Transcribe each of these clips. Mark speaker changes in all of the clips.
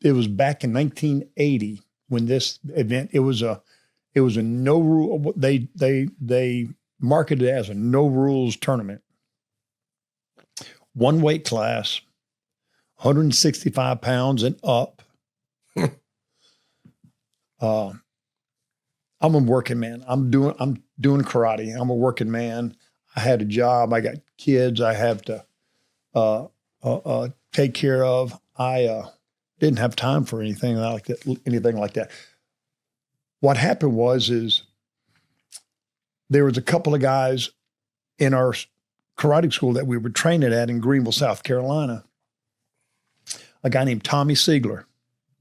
Speaker 1: It was back in 1980 when this event, it was a no rule. They marketed it as a no rules tournament. One weight class, 165 pounds and up. I'm a working man. I'm doing karate. I'm a working man. I had a job. I got kids I have to take care of. I didn't have time for anything like that. What happened is there was a couple of guys in our karate school that we were training at in Greenville, South Carolina. A guy named Tommy Siegler.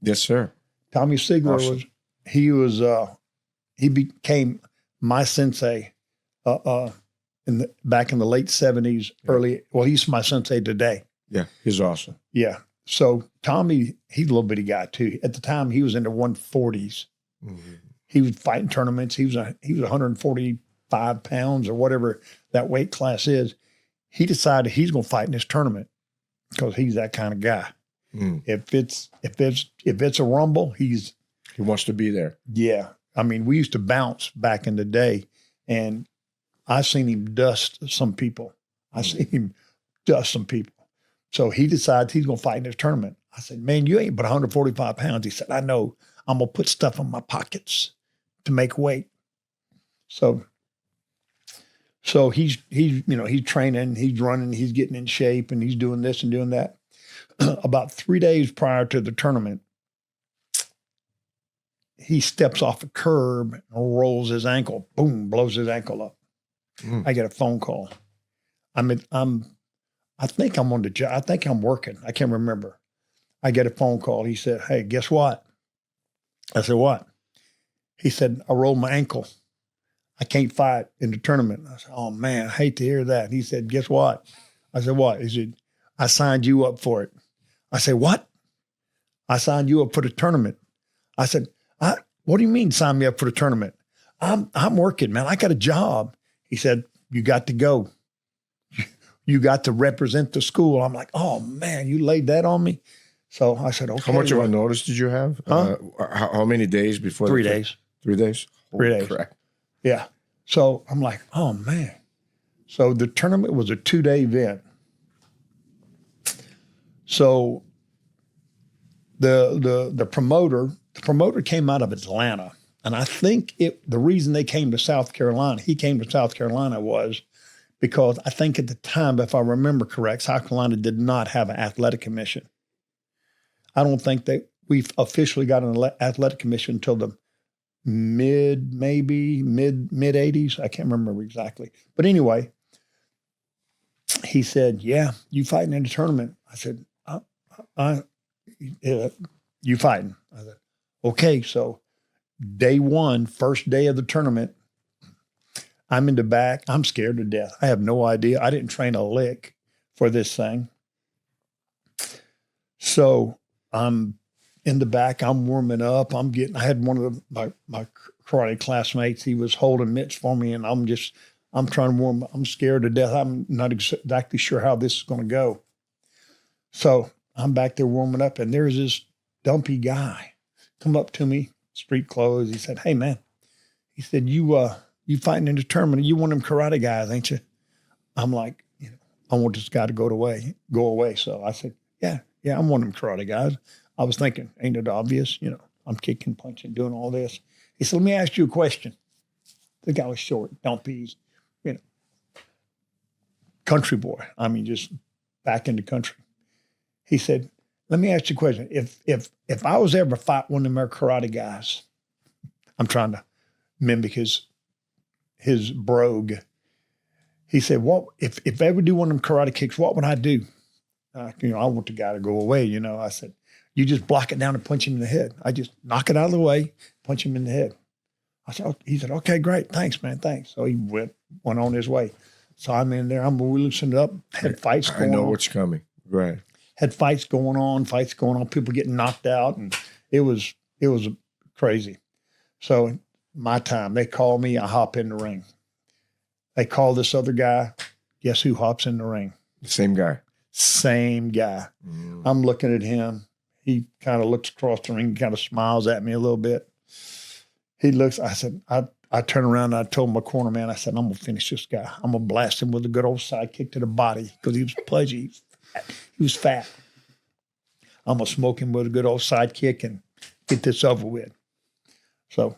Speaker 2: Yes, sir.
Speaker 1: Tommy Siegler
Speaker 2: awesome.
Speaker 1: he became my sensei back in the late 70s, he's my sensei today.
Speaker 2: Yeah, he's awesome.
Speaker 1: Yeah. So Tommy, he's a little bitty guy too. At the time, he was in the 140s. Mm-hmm. He was fighting tournaments. He was 145 pounds or whatever that weight class is. He decided he's going to fight in this tournament because he's that kind of guy. Mm. If it's a rumble, he
Speaker 2: wants to be there.
Speaker 1: Yeah. I mean, we used to bounce back in the day, and I seen him dust some people. So he decides he's going to fight in this tournament. I said, man, you ain't but 145 pounds. He said, I know. I'm going to put stuff in my pockets to make weight. So he's training, he's running, he's getting in shape, and he's doing this and doing that. About 3 days prior to the tournament, he steps off a curb and rolls his ankle. Boom, blows his ankle up. Mm. I get a phone call. I think I'm on the job. I think I'm working. I can't remember. I get a phone call. He said, hey, guess what? I said, what? He said, I rolled my ankle. I can't fight in the tournament. I said, oh, man, I hate to hear that. He said, guess what? I said, what? He said, I signed you up for it. I said, what? I signed you up for the tournament. I said, what do you mean sign me up for the tournament? I'm working, man. I got a job. He said, you got to go. You got to represent the school. I'm like, oh, man, you laid that on me? So I said, okay.
Speaker 2: How much of a notice did you have?
Speaker 1: Huh?
Speaker 2: How many days before?
Speaker 1: 3 days.
Speaker 2: 3 days?
Speaker 1: 3 days.
Speaker 2: Crap.
Speaker 1: Yeah. So I'm like, oh, man. So the tournament was a 2-day event. So the promoter came out of Atlanta. And I think the reason he came to South Carolina was because I think at the time, if I remember correct, South Carolina did not have an athletic commission. I don't think we've officially got an athletic commission until the mid 80s. I can't remember exactly. But anyway, he said, yeah, you fighting in the tournament. I said, you fighting? I said, okay. So day one, first day of the tournament, I'm in the back. I'm scared to death. I have no idea. I didn't train a lick for this thing. So I'm in the back. I'm warming up. I had one of my karate classmates. He was holding mitts for me, and I'm trying to warm up. I'm scared to death. I'm not exactly sure how this is going to go. So I'm back there warming up, and there's this dumpy guy come up to me, street clothes. He said, hey, man. He said, you fighting in the tournament. You one of them karate guys, ain't you? I'm like, I want this guy to go away. So I said, yeah, I'm one of them karate guys. I was thinking, ain't it obvious? I'm kicking, punching, doing all this. He said, let me ask you a question. The guy was short, dumpy, country boy. I mean, just back in the country. He said, let me ask you a question. If I was ever fight one of them karate guys, I'm trying to mimic his brogue. He said, what if I ever do one of them karate kicks, what would I do? I want the guy to go away, I said, you just block it down and punch him in the head. I just knock it out of the way, punch him in the head. He said, okay, great. Thanks, man. Thanks. So he went on his way. So I'm in there. I'm loosening up. Had fights going on.
Speaker 2: I know what's coming. Right.
Speaker 1: Had fights going on. People getting knocked out. And it was crazy. So my time, they call me. I hop in the ring. They call this other guy. Guess who hops in the ring?
Speaker 2: The same guy.
Speaker 1: Same guy. I'm looking at him. He kind of looks across the ring, kind of smiles at me a little bit. He looks, I said, I turned around and I told my corner man, I said, I'm going to finish this guy. I'm going to blast him with a good old side kick to the body because he was pudgy. He was fat. I'm going to smoke him with a good old side kick and get this over with. So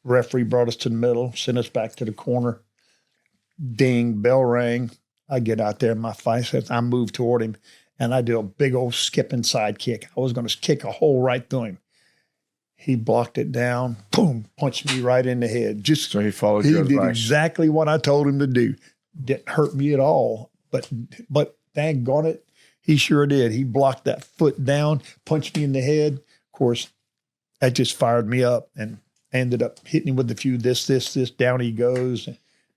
Speaker 1: referee brought us to the middle, sent us back to the corner. Ding, bell rang. I get out there in my fight sets. I move toward him, and I do a big old skipping side kick. I was going to kick a hole right through him. He blocked it down, boom, punched me right in the head. Just
Speaker 2: so he followed your advice.
Speaker 1: He did exactly what I told him to do. Didn't hurt me at all, but daggone it, he sure did. He blocked that foot down, punched me in the head. Of course, that just fired me up and ended up hitting him with a few this, down he goes,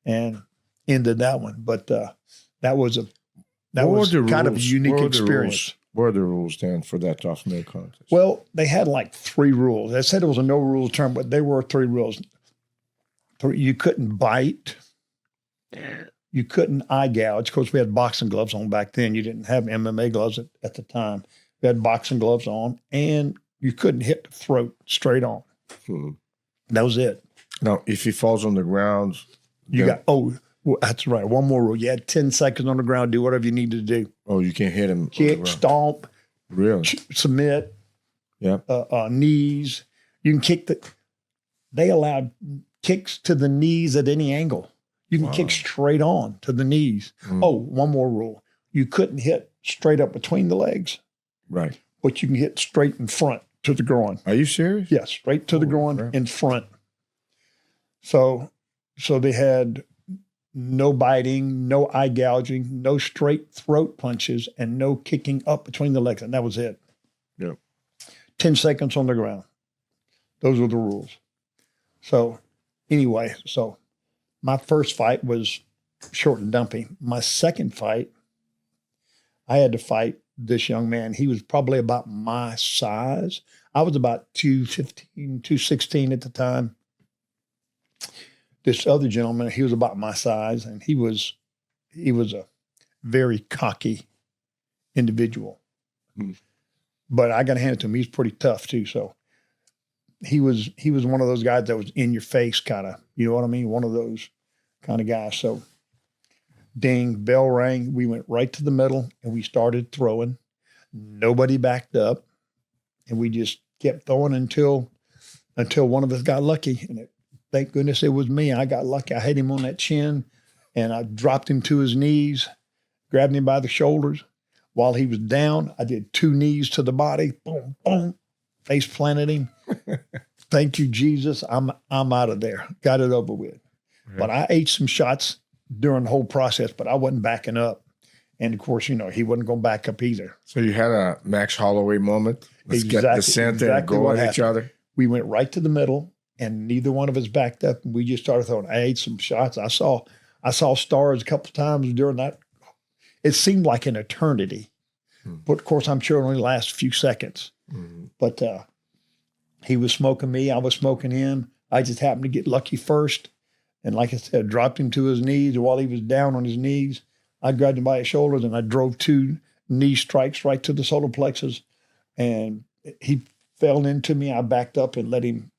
Speaker 1: and ended that one. But that was kind of a unique experience.
Speaker 2: What are the rules then for that tough male contest?
Speaker 1: Well, they had like 3 rules. They said it was a no rules term, but there were 3 rules. You couldn't bite. You couldn't eye gouge. Of course, we had boxing gloves on back then. You didn't have MMA gloves at the time. We had boxing gloves on, and you couldn't hit the throat straight on. That was it.
Speaker 2: Now, if he falls on the ground,
Speaker 1: well, that's right. One more rule. You had 10 seconds on the ground. Do whatever you need to do.
Speaker 2: Oh, you can't hit him.
Speaker 1: Kick, stomp.
Speaker 2: Really?
Speaker 1: Submit.
Speaker 2: Yeah.
Speaker 1: Knees. You can kick they allowed kicks to the knees at any angle. You can kick straight on to the knees. Oh, one more rule. You couldn't hit straight up between the legs.
Speaker 2: Right.
Speaker 1: But you can hit straight in front to the groin.
Speaker 2: Are you serious?
Speaker 1: Yes, straight to the groin in front. So they had no biting, no eye gouging, no straight throat punches, and no kicking up between the legs. And that was it.
Speaker 2: Yeah.
Speaker 1: 10 seconds on the ground. Those were the rules. So anyway, my first fight was short and dumpy. My second fight, I had to fight this young man. He was probably about my size. I was about 215, 216 at the time. This other gentleman, he was about my size, and he was a very cocky individual. But I got to hand it to him. He's pretty tough too. So he was one of those guys that was in your face kind of, you know what I mean? One of those kind of guys. So ding, bell rang. We went right to the middle and we started throwing. Nobody backed up, and we just kept throwing until one of us got lucky. And thank goodness it was me. I got lucky. I hit him on that chin, and I dropped him to his knees, grabbed him by the shoulders. While he was down, I did 2 knees to the body. Boom, boom. Face planted him. Thank you, Jesus. I'm out of there. Got it over with. Yeah. But I ate some shots during the whole process, but I wasn't backing up. And of course, he wasn't going to back up either.
Speaker 2: So you had a Max Holloway moment. Let's get the center and go at each other.
Speaker 1: We went right to the middle, and neither one of us backed up. And we just started throwing. I ate some shots. I saw stars a couple of times during that. It seemed like an eternity. But of course, I'm sure it only lasts a few seconds. But he was smoking me. I was smoking him. I just happened to get lucky first. And like I said, dropped him to his knees. While he was down on his knees, I grabbed him by his shoulders and I drove 2 knee strikes right to the solar plexus. And he fell into me. I backed up and let him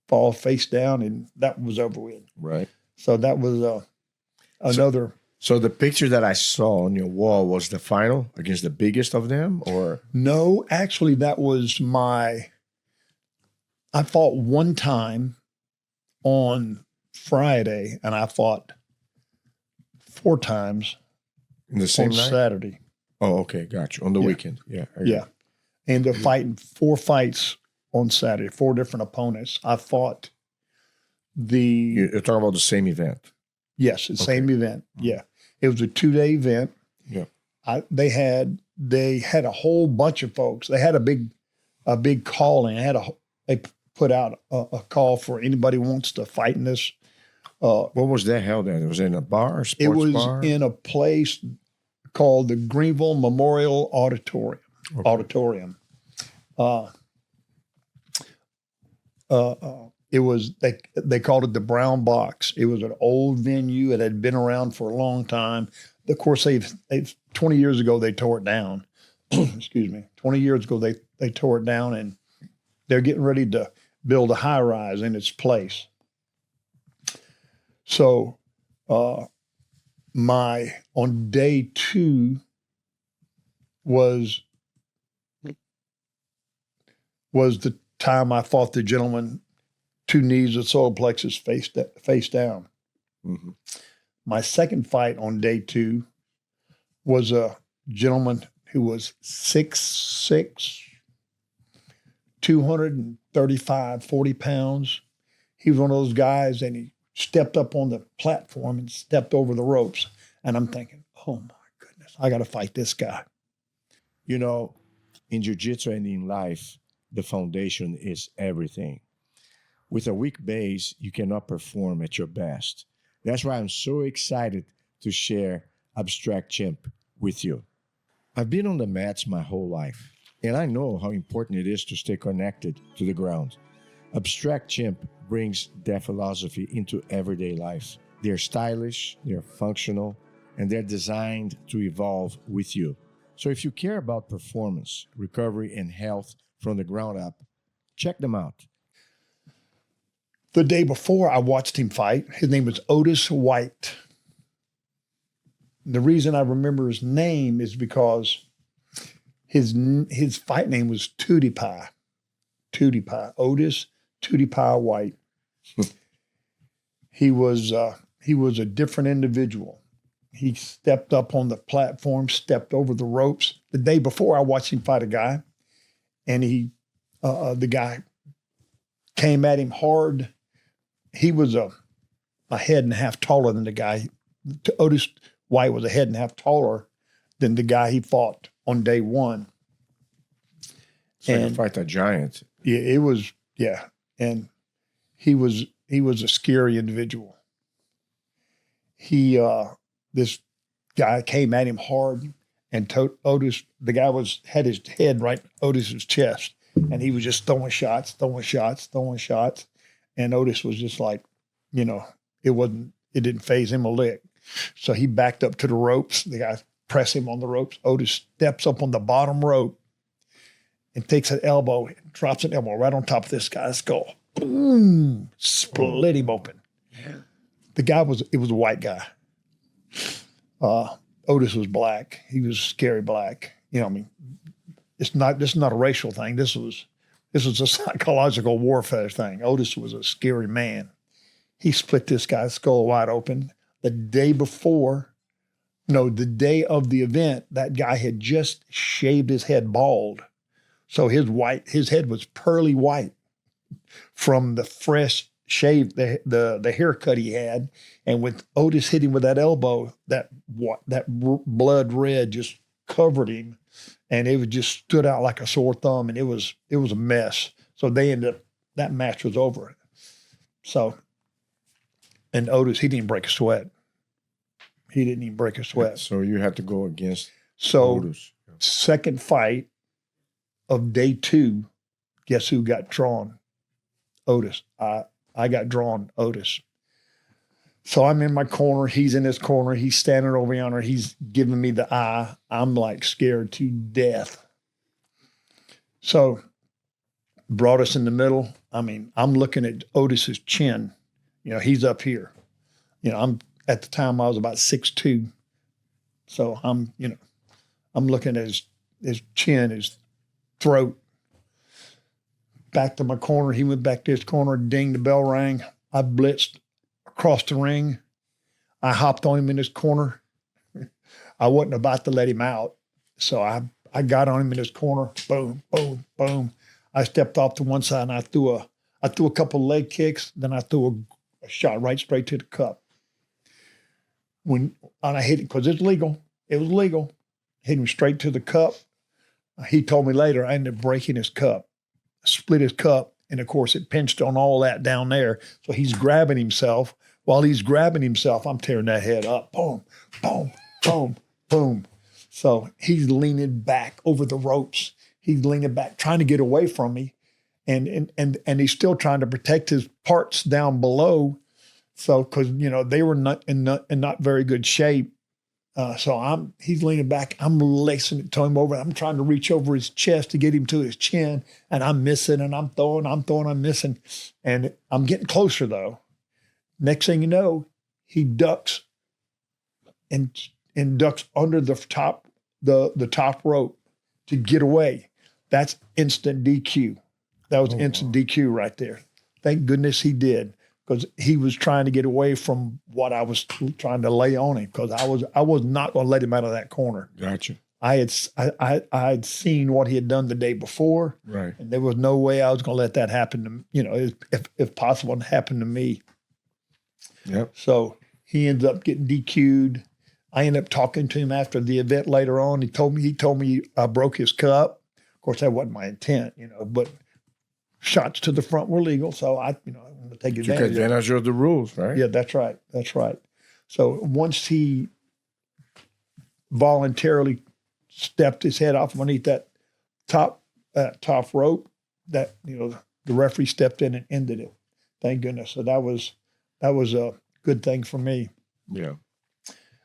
Speaker 1: fall face down, and that was over with.
Speaker 2: Right.
Speaker 1: So that was another.
Speaker 2: So the picture that I saw on your wall was the final against the biggest of them, or?
Speaker 1: No, actually, that was I fought one time on Friday, and I fought 4 times
Speaker 2: in the same
Speaker 1: on
Speaker 2: night?
Speaker 1: Saturday.
Speaker 2: Oh, okay, got you. On the weekend, yeah.
Speaker 1: Yeah, and they're fighting 4 fights on Saturday, 4 different opponents. I fought
Speaker 2: You're talking about the same event?
Speaker 1: Yes, the same event. Yeah, it was a 2-day event.
Speaker 2: Yeah,
Speaker 1: they had a whole bunch of folks. They had a big calling. They put out a call for anybody who wants to fight in this.
Speaker 2: What was that held at? It was in a bar, a sports bar?
Speaker 1: It was in a place called the Greenville Memorial Auditorium. It was they called it the Brown Box. It was an old venue. It had been around for a long time. Of course, they've 20 years ago they tore it down, excuse me, 20 years ago, they tore it down and they're getting ready to build a high rise in its place. So on day 2 was the time I fought the gentleman, 2 knees of solar plexus face down.
Speaker 2: Mm-hmm.
Speaker 1: My second fight on day 2 was a gentleman who was 6'6", 235, 40 pounds. He was one of those guys, and he stepped up on the platform and stepped over the ropes. And I'm thinking, oh my goodness, I got to fight this guy.
Speaker 2: You know, in jiu-jitsu and in life, the foundation is everything. With a weak base, you cannot perform at your best. That's why I'm so excited to share Abstract Champ with you. I've been on the mats my whole life, and I know how important it is to stay connected to the ground. Abstract Champ brings that philosophy into everyday life. They're stylish, they're functional, and they're designed to evolve with you. So if you care about performance, recovery, and health from the ground up, check them out.
Speaker 1: The day before I watched him fight, his name was Otis White. The reason I remember his name is because his fight name was Tootie Pie. Tootie Pie. Otis Tootie Pie White. He was a different individual. He stepped up on the platform, stepped over the ropes. The day before I watched him fight a guy, and the guy came at him hard. He was a head and a half taller than the guy. Otis White was a head and a half taller than the guy he fought on day 1.
Speaker 2: So you fight a giant.
Speaker 1: Yeah, it was, yeah. And he was a scary individual. This guy came at him hard, and Otis, the guy had his head right in Otis's chest, and he was just throwing shots. And Otis was just like, it didn't faze him a lick. So he backed up to the ropes. The guy pressed him on the ropes. Otis steps up on the bottom rope and takes an elbow, drops an elbow right on top of this guy's skull. Boom! Split him open. The guy it was a white guy. Otis was black. He was scary black. This is not a racial thing. This was a psychological warfare thing. Otis was a scary man. He split this guy's skull wide open. The day of the event, that guy had just shaved his head bald. So his head was pearly white from the fresh shave, the haircut he had. And with Otis hitting with that elbow, that blood red just covered him, and it just stood out like a sore thumb, and it was a mess. So that match was over. So, and Otis, he didn't break a sweat.
Speaker 2: So you had to go against
Speaker 1: Otis. Second fight of day 2, guess who got drawn? Otis. I got drawn, Otis. So I'm in my corner. He's in his corner. He's standing over yonder. He's giving me the eye. I'm like scared to death. So brought us in the middle. I'm looking at Otis's chin. He's up here. At the time I was about 6'2". So I'm looking at his chin, his throat. Back to my corner. He went back to his corner, ding, the bell rang. I blitzed across the ring. I hopped on him in his corner. I wasn't about to let him out. So I got on him in his corner. Boom, boom, boom. I stepped off to one side and I threw a couple leg kicks. Then I threw a shot right straight to the cup. And I hit it because it's legal. It was legal. Hit him straight to the cup. He told me later I ended up breaking his cup, split his cup, and of course it pinched on all that down there. So he's grabbing himself. While he's grabbing himself, I'm tearing that head up. Boom, boom, boom, boom. So he's leaning back over the ropes. He's leaning back, trying to get away from me, and he's still trying to protect his parts down below. So, because they were not in not very good shape, So he's leaning back. I'm lacing it to him over. I'm trying to reach over his chest to get him to his chin, and I'm missing, and I'm throwing, I'm missing. And I'm getting closer, though. Next thing you know, he ducks and ducks under the top rope to get away. That's instant DQ. That was instant DQ right there. Thank goodness he did, because he was trying to get away from what I was trying to lay on him, because I was not going to let him out of that corner.
Speaker 2: Gotcha.
Speaker 1: I had seen what he had done the day before,
Speaker 2: right?
Speaker 1: And there was no way I was going to let that happen to if possible, to happen to me.
Speaker 2: Yep.
Speaker 1: So he ends up getting DQ'd. I ended up talking to him after the event later on. He told me I broke his cup. Of course, that wasn't my intent, but shots to the front were legal. So I'm going to take advantage.
Speaker 2: You take advantage of the rules, right?
Speaker 1: Yeah, that's right. That's right. So once he voluntarily stepped his head off underneath that top rope, that the referee stepped in and ended it. Thank goodness. So that was a good thing for me.
Speaker 2: Yeah.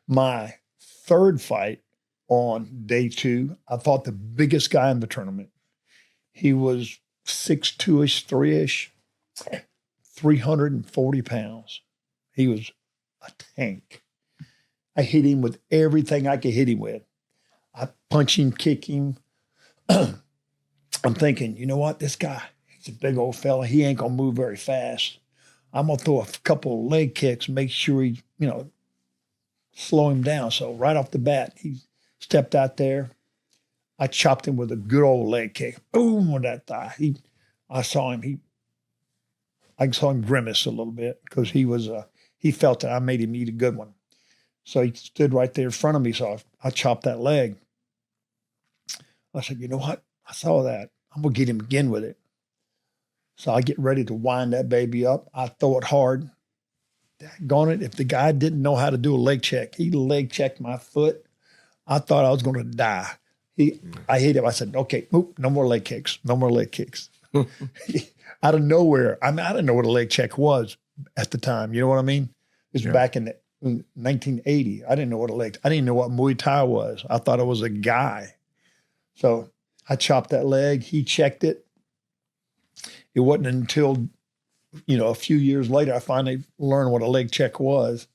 Speaker 1: My third fight on day 2, I fought the biggest guy in the tournament. He was 6'2"-ish, 3-ish, 340 pounds. He was a tank. I hit him with everything I could hit him with. I punch him, kick him. I'm thinking, you know what? This guy, he's a big old fella. He ain't going to move very fast. I'm going to throw a couple of leg kicks, make sure he, slow him down. So right off the bat, he stepped out there. I chopped him with a good old leg kick. Boom, on that thigh. I saw him grimace a little bit, because he felt that I made him eat a good one. So he stood right there in front of me. So I chopped that leg. I said, you know what? I saw that. I'm going to get him again with it. So I get ready to wind that baby up. I throw it hard. Daggone it. If the guy didn't know how to do a leg check, he leg checked my foot. I thought I was going to die. I hit him. I said, okay, no more leg kicks. No more leg kicks. Out of nowhere. I didn't know what a leg check was at the time. You know what I mean? It was back in 1980. I didn't know what I didn't know what Muay Thai was. I thought I was a guy. So I chopped that leg. He checked it. It wasn't until, a few years later, I finally learned what a leg check was,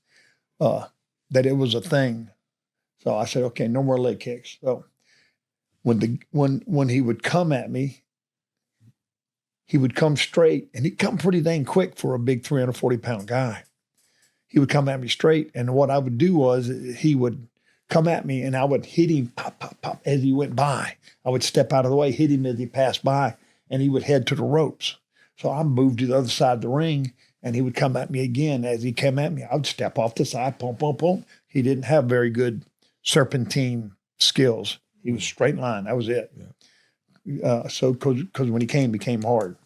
Speaker 1: that it was a thing. So I said, okay, no more leg kicks. So when he would come at me, he would come straight, and he'd come pretty dang quick for a big 340-pound guy. He would come at me straight, and what I would do was he would come at me, and I would hit him, pop, pop, pop, as he went by. I would step out of the way, hit him as he passed by, and he would head to the ropes. So I moved to the other side of the ring, and he would come at me again. As he came at me, I would step off the side, pump, pump, pump. He didn't have very good serpentine skills. He was straight line. That was it. Yeah. So because when he came hard.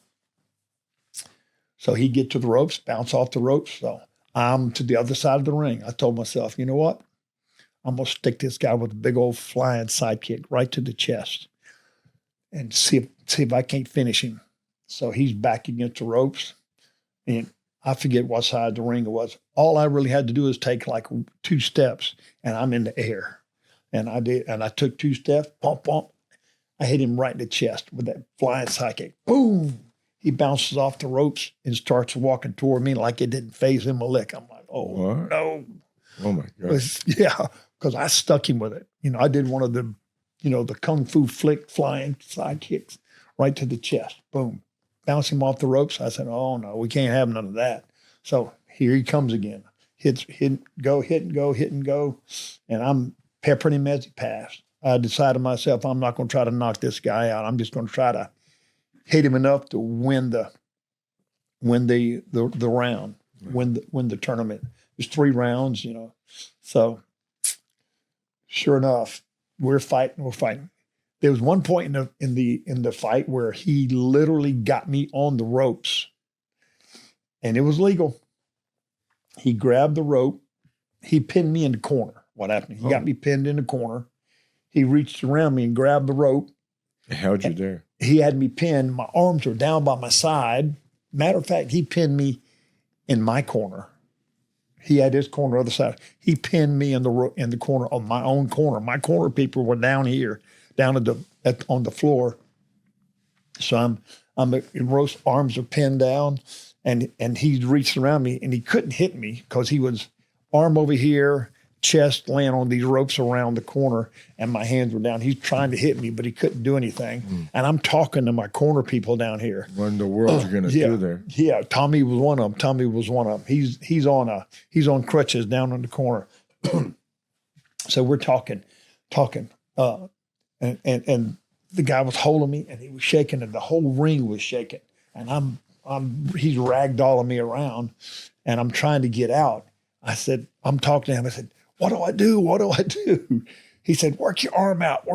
Speaker 1: So he'd get to the ropes, bounce off the ropes. So I'm to the other side of the ring. I told myself, you know what? I'm going to stick this guy with a big old flying sidekick right to the chest and see if I can't finish him. So he's back against the ropes, and I forget what side of the ring it was. All I really had to do is take like 2 steps, and I'm in the air. And I did, and I took 2 steps, pump, pump. I hit him right in the chest with that flying sidekick. Boom! He bounces off the ropes and starts walking toward me like it didn't faze him a lick. I'm like, oh,
Speaker 2: what?
Speaker 1: No.
Speaker 2: Oh, my God.
Speaker 1: Yeah, because I stuck him with it. I did one of the, the Kung Fu flick flying sidekicks right to the chest. Boom. Bounce him off the ropes. I said, oh, no, we can't have none of that. So here he comes again. Hit and go. And I'm peppering him as he passed. I decided myself, I'm not going to try to knock this guy out. I'm just going to try to hit him enough to win the round, win the tournament. There's 3 rounds, So sure enough, we're fighting. There was one point in the fight where he literally got me on the ropes, and it was legal. He grabbed the rope. He pinned me in the corner. What happened? He got me pinned in the corner. He reached around me and grabbed the rope.
Speaker 2: It held you there.
Speaker 1: He had me pinned. My arms were down by my side. Matter of fact, he pinned me in my corner. He had his corner on the other side. He pinned me in the corner of my own corner. My corner people were down here, down on the floor. So roast arms are pinned down, and he reached around me, and he couldn't hit me because he was arm over here, chest laying on these ropes around the corner, and my hands were down. He's trying to hit me, but he couldn't do anything. And I'm talking to my corner people down here.
Speaker 2: What in the world you gonna do there?
Speaker 1: Yeah, Tommy was one of them. He's on crutches down in the corner. So we're talking, and the guy was holding me, and he was shaking, and the whole ring was shaking. And he's ragdolling me around, and I'm trying to get out. I said, I'm talking to him. I said, what do I do? What do I do? He said, work your arm out.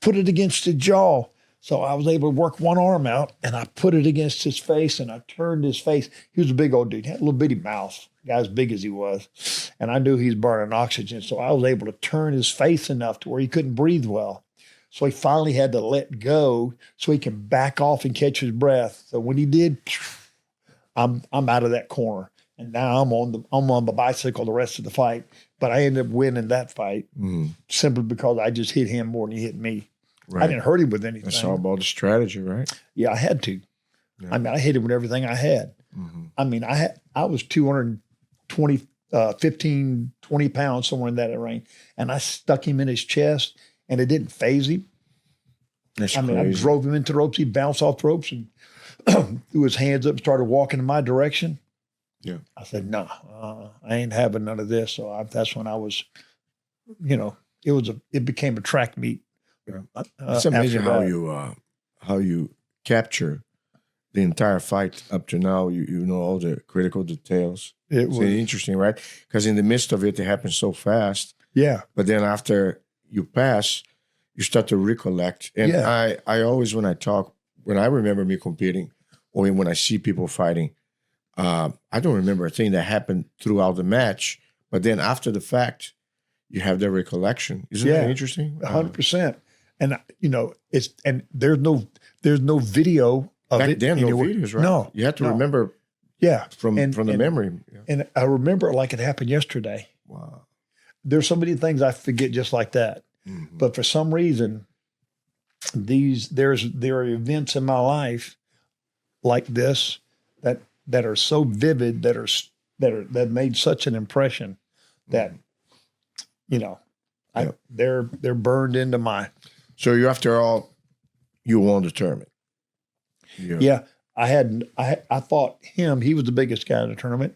Speaker 1: Put it against his jaw. So I was able to work one arm out, and I put it against his face, and I turned his face. He was a big old dude. He had a little bitty mouth, guy as big as he was. And I knew he was burning oxygen. So I was able to turn his face enough to where he couldn't breathe well. So he finally had to let go so he can back off and catch his breath. So when he did, I'm out of that corner. And now I'm on the bicycle the rest of the fight. But I ended up winning that fight simply because I just hit him more than he hit me. Right. I didn't hurt him with anything.
Speaker 2: That's all about the strategy, right?
Speaker 1: Yeah, I had to. Yeah. I mean, I hit him with everything I had. I mean, I was 220, 15, 20 pounds, somewhere in that range. And I stuck him in his chest, and it didn't phase him.
Speaker 2: That's
Speaker 1: crazy.
Speaker 2: I
Speaker 1: drove him into the ropes. He bounced off the ropes and threw his hands up and started walking in my direction.
Speaker 2: Yeah.
Speaker 1: I said, no, I ain't having none of this. So that's when I was, it became a track meet.
Speaker 2: Yeah. It's amazing how you capture the entire fight up to now. You know all the critical details. It's interesting, right? Because in the midst of it, it happens so fast.
Speaker 1: Yeah.
Speaker 2: But then after you pass, you start to recollect. And I always, when I remember me competing, or when I see people fighting, I don't remember a thing that happened throughout the match, but then after the fact, you have the recollection. Isn't that interesting?
Speaker 1: 100%. And there's no video of
Speaker 2: back
Speaker 1: it.
Speaker 2: Then, no videos, right?
Speaker 1: No,
Speaker 2: you have to remember.
Speaker 1: Yeah,
Speaker 2: from the memory. Yeah.
Speaker 1: And I remember it like it happened yesterday.
Speaker 2: Wow.
Speaker 1: There's so many things I forget just like that. But for some reason, there are events in my life like this that are so vivid, that made such an impression that they're burned into my.
Speaker 2: So you, after all, you won the tournament.
Speaker 1: Yeah, I fought him. He was the biggest guy in the tournament,